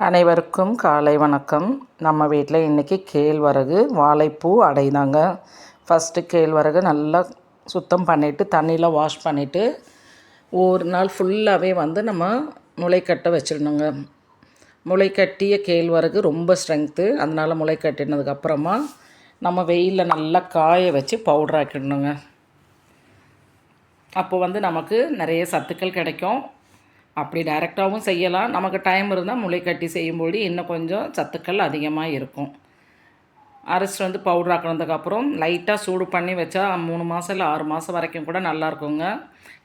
அனைவருக்கும் காலை வணக்கம். நம்ம வீட்டில் இன்றைக்கி கேழ்வரகு வாழைப்பூ அடைதாங்க. ஃபஸ்ட்டு கேழ்வரகு நல்லா சுத்தம் பண்ணிவிட்டு தண்ணியில் வாஷ் பண்ணிவிட்டு ஒரு நாள் ஃபுல்லாகவே நம்ம முளைக்கட்ட வச்சிடணுங்க. முளைக்கட்டிய கேழ்வரகு ரொம்ப ஸ்ட்ரென்த்து, அதனால் முளைக்கட்டினதுக்கப்புறமா நம்ம வெயிலில் நல்லா காய வச்சு பவுடர் ஆக்கிடணுங்க. அப்போ நமக்கு நிறைய சத்துக்கள் கிடைக்கும். அப்படி டைரெக்டாகவும் செய்யலாம். நமக்கு டைம் இருந்தால் முளைக்கட்டி செய்யும்போது இன்னும் கொஞ்சம் சத்துக்கள் அதிகமாக இருக்கும். அரைச்சிட்டு பவுடர் ஆக்கினதுக்கப்புறம் லைட்டாக சூடு பண்ணி வச்சா 3 மாதம் இல்லை 6 மாதம் வரைக்கும் கூட நல்லாயிருக்குங்க.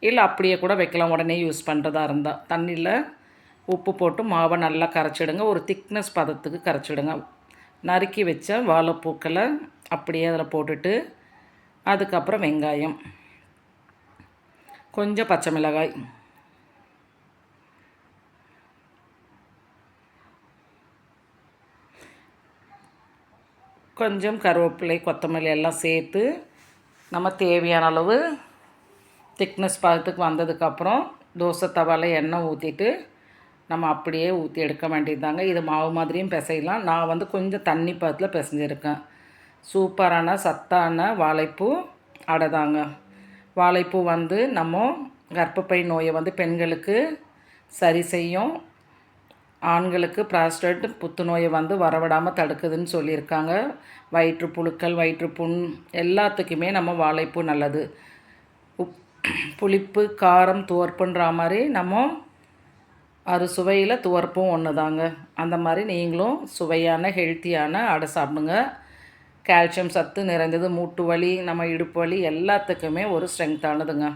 இல்லை அப்படியே கூட வைக்கலாம், உடனே யூஸ் பண்ணுறதா இருந்தால். தண்ணியில் உப்பு போட்டு மாவை நல்லா கரைச்சிடுங்க. ஒரு திக்னஸ் பதத்துக்கு கரைச்சிடுங்க. நறுக்கி வச்ச வாழைப்பூக்களை அப்படியே அதில் போட்டுட்டு, அதுக்கப்புறம் வெங்காயம், கொஞ்சம் பச்சை மிளகாய், கொஞ்சம் கருவேப்பிலை, கொத்தமல்லி எல்லாம் சேர்த்து நம்ம தேவையான அளவு திக்னஸ் பதத்துக்கு வந்ததுக்கப்புறம் தோசை தவாவில் எண்ணெய் ஊற்றிட்டு நம்ம அப்படியே ஊற்றி எடுக்க வேண்டியதுதாங்க. இது மாவு மாதிரியும் பிசையலாம். நான் கொஞ்சம் தண்ணி பதத்தில் பிசைஞ்சிருக்கேன். சூப்பரான சத்தான வாழைப்பூ அடை தாங்க. வாழைப்பூ நம்ம கர்ப்பப்பை நோயை பெண்களுக்கு சரி செய்யும். ஆண்களுக்கு ப்ராஸ்டேட் புத்துநோயை வரவிடாமல் தடுக்குதுன்னு சொல்லியிருக்காங்க. வயிற்றுப்புழுக்கள், வயிற்றுப்புண் எல்லாத்துக்குமே நம்ம வாழைப்பூ நல்லது. புளிப்பு, காரம், துவர்ப்புன்ற மாதிரி நம்ம சுவையில் துவர்ப்பும் ஒன்று தாங்க. அந்த மாதிரி நீங்களும் சுவையான ஹெல்த்தியான அடை சாப்பிடுங்க. கால்சியம் சத்து நிறைந்தது. மூட்டு வலி, நம்ம இடுப்பு வலி எல்லாத்துக்குமே ஒரு ஸ்ட்ரென்த்தானதுங்க.